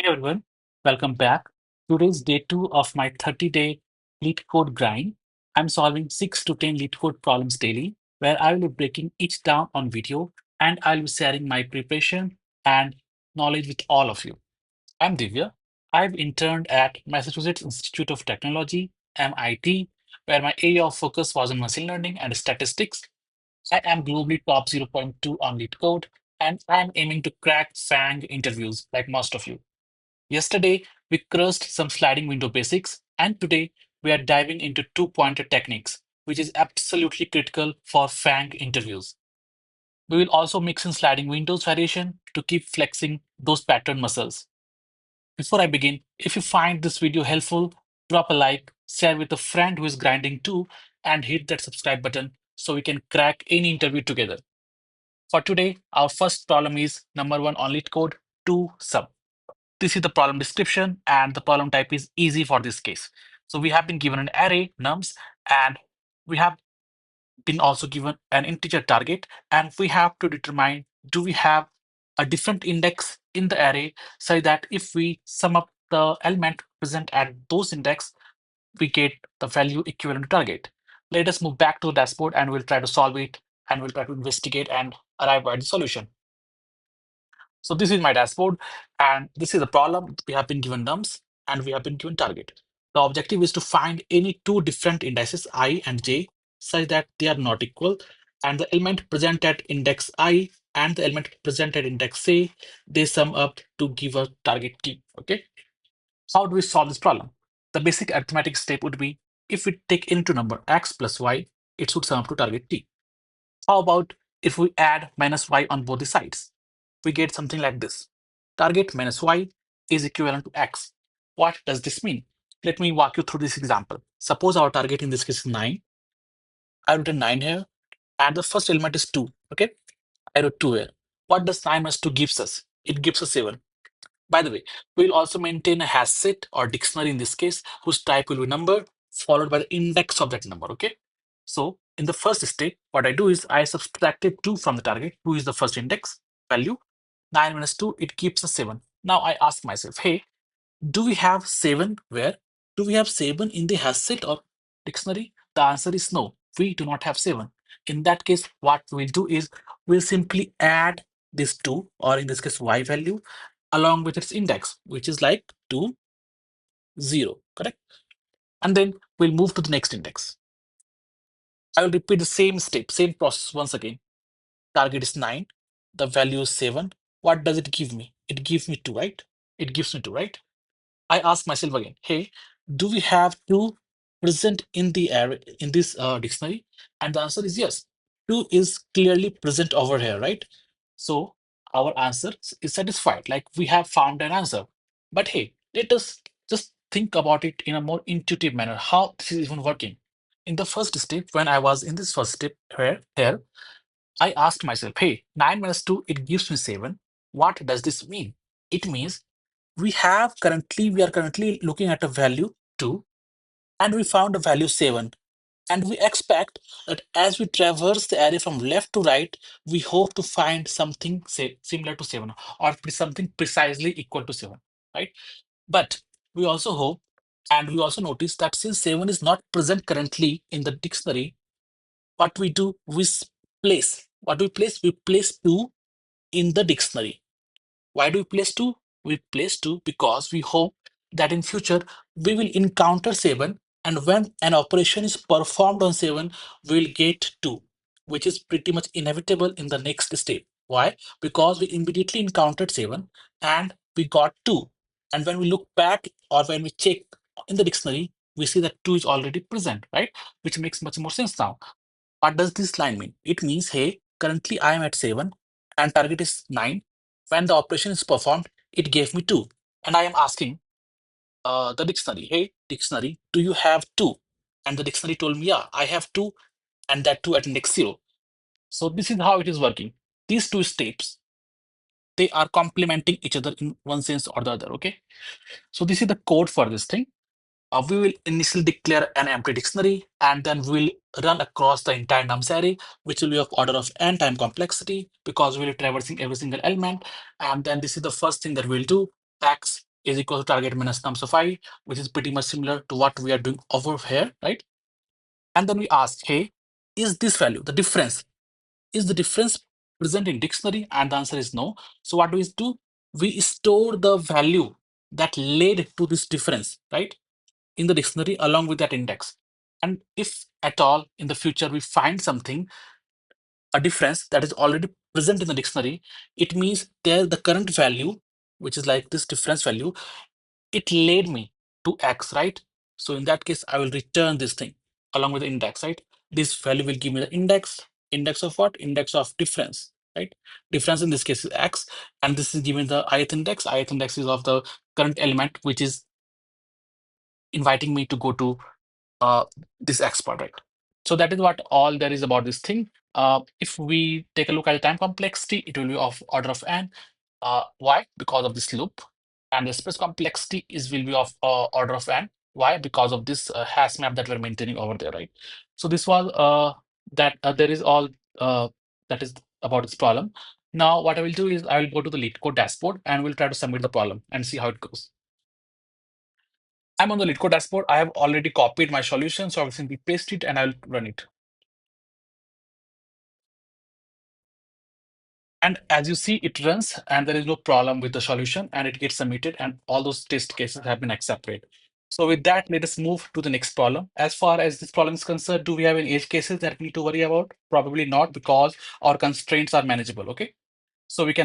Everyone, welcome back. Today's day two of my 30-day LeetCode grind. I'm solving 6 to 10 LeetCode problems daily, where I will be breaking each down on video and I'll be sharing my preparation and knowledge with all of you. I'm Divya. I've interned at Massachusetts Institute of Technology, MIT, where my area of focus was on machine learning and statistics. I am globally top zero point 0.2 on LeetCode, and I'm aiming to crack FAANG interviews like most of you. Yesterday, we crushed some sliding window basics, and today we are diving into two-pointer techniques, which is absolutely critical for FAANG interviews. We will also mix in sliding windows variation to keep flexing those pattern muscles. Before I begin, if you find this video helpful, drop a like, share with a friend who is grinding too, and hit that subscribe button so we can crack any interview together. For today, our first problem is number one on LeetCode, to sum. This is the problem description, and the problem type is easy for this case. So we have been given an array nums, and we have been also given an integer target, and we have to determine, do we have a different index in the array so that if we sum up the element present at those index, we get the value equivalent to target. Let us move back to the dashboard and we'll try to solve it, and we'll try to investigate and arrive at the solution. So this is my dashboard, and this is the problem. We have been given nums and we have been given target. The objective is to find any two different indices I and j such that they are not equal, and the element present at index I and the element present at index j, they sum up to give a target t. Okay. How do we solve this problem? The basic arithmetic step would be, if we take into number x plus y, it should sum up to target t. How about if we add minus y on both the sides? We get something like this. Target minus y is equivalent to x. What does this mean? Let me walk you through this example. Suppose our target in this case is 9. I wrote a 9 here, and the first element is 2. Okay, I wrote 2 here. What does 9 minus 2 gives us? It gives us 7. By the way, we'll also maintain a hash set or dictionary in this case, whose type will be number followed by the index of that number. Okay. So in the first step, what I do is I subtracted 2 from the target. 2 is the first index value. 9 minus 2, it keeps us 7. Now I ask myself, hey, do we have 7 where? Do we have 7 in the hash set or dictionary? The answer is no, we do not have 7. In that case, what we'll do is we'll simply add this 2, or in this case, y value, along with its index, which is like 2, 0, correct? And then we'll move to the next index. I will repeat the same step, same process once again. Target is 9, the value is 7. What does it give me? It gives me 2, right? It gives me 2, right? I ask myself again, hey, do we have 2 present in the array in this dictionary? And the answer is yes. 2 is clearly present over here, right? So our answer is satisfied, like we have found an answer. But hey, let us just think about it in a more intuitive manner, how this is even working. In the first step, when I was in this first step here, I asked myself, hey, 9 minus 2, it gives me 7. What does this mean? It means we are currently looking at a value 2, and we found a value 7. And we expect that as we traverse the array from left to right, we hope to find something say similar to 7, or something precisely equal to 7, right? But we also hope, and we also notice that since 7 is not present currently in the dictionary, what we do, place. What we place 2 in the dictionary. Why do we place 2? We place 2 because we hope that in future we will encounter 7, and when an operation is performed on 7, we'll get 2, which is pretty much inevitable in the next step. Why? Because we immediately encountered 7 and we got 2. And when we look back, or when we check in the dictionary, we see that 2 is already present, right? Which makes much more sense now. What does this line mean? It means, hey, currently I am at 7 and target is 9. When the operation is performed, it gave me 2. And I am asking the dictionary, hey, dictionary, do you have 2? And the dictionary told me, yeah, I have 2, and that 2 at index 0. So this is how it is working. These two steps, they are complementing each other in one sense or the other, okay? So this is the code for this thing. We will initially declare an empty dictionary, and then we'll run across the entire nums array, which will be of order of n time complexity, because we'll be traversing every single element. And then this is the first thing that we'll do, x is equal to target minus nums of I, which is pretty much similar to what we are doing over here, right? And then we ask, hey, is this value, the difference, is the difference present in dictionary? And the answer is no. So what do we do? We store the value that led to this difference, right, in the dictionary along with that index. And if at all in the future we find something, a difference that is already present in the dictionary, it means there the current value, which is like this difference value, it led me to X, right? So in that case, I will return this thing along with the index, right? This value will give me the index. Index of what? Index of difference, right? Difference in this case is X, and this is given the ith index. Ith index is of the current element, which is inviting me to go to this X part, right? So that is what all there is about this thing. If we take a look at time complexity, it will be of order of n. Why? Because of this loop. And the space complexity is will be of order of n. Why? Because of this hash map that we're maintaining over there, right? So this was that there is all that is about this problem. Now what I will do is I will go to the LeetCode dashboard and we'll try to submit the problem and see how it goes. I'm on the LeetCode dashboard. I have already copied my solution, so I will simply paste it and I'll run it. And as you see, it runs and there is no problem with the solution and it gets submitted and all those test cases have been accepted. So with that, let us move to the next problem. As far as this problem is concerned, do we have any edge cases that we need to worry about? Probably not, because our constraints are manageable, okay? So we can